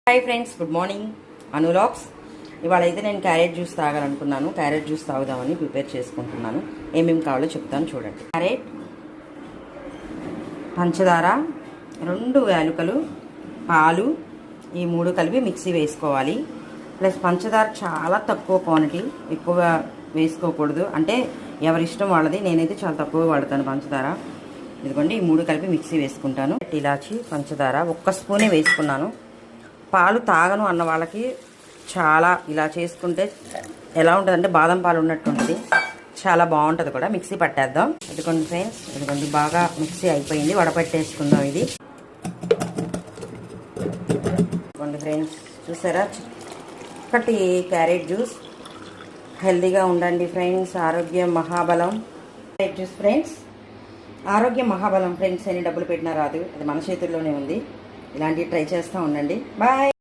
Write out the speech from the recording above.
Hi friends, good morning. అనులాగ్స్. ఇవాళ అయితే నేను క్యారెట్ జ్యూస్ తాగాలనుకున్నాను. క్యారెట్ జ్యూస్ తాగుదామని ప్రిపేర్ చేసుకుంటున్నాను. ఏమేమి కావాలో చెప్తాను చూడండి. క్యారెట్, పంచదార, 2 యాలకులు, పాలు, ఈ 3 కలిపి మిక్సీ వేసుకోవాలి. ప్లస్ పంచదార చాలా తక్కువ క్వాంటిటీ, ఎక్కువ వేసుకోకూడదు. అంటే ఎవరిష్టం వాళ్ళది. నేనైతే చాలా తక్కువ వాడతాను పంచదార. ఇదిగోండి, ఈ 3 కలిపి మిక్సీ వేసుకుంటాను. ఇలాచి, పంచదార 1 స్పూనే వేసుకున్నాను. పాలు తాగను అన్న వాళ్ళకి చాలా ఇలా చేసుకుంటే ఎలా ఉంటుందంటే బాదం పాలు ఉన్నట్టు ఉంటుంది. చాలా బాగుంటుంది కూడా. మిక్సీ పట్టేద్దాం. ఇదిగోండి ఫ్రెండ్స్, ఇదిగోండి బాగా మిక్సీ అయిపోయింది. వడపట్టేసుకుందాం. ఇది ఇదిగోండి ఫ్రెండ్స్, చూసారా, చక్కటి క్యారెట్ జ్యూస్. హెల్తీగా ఉండండి ఫ్రెండ్స్. ఆరోగ్యం మహాబలం. క్యారెట్ జ్యూస్ ఫ్రెండ్స్, ఆరోగ్యం మహాబలం ఫ్రెండ్స్. ఎన్ని డబ్బులు పెట్టినా రాదు, అది మన చేతుల్లోనే ఉంది. ఇలాంటివి ట్రై చేస్తూ ఉండండి. బాయ్.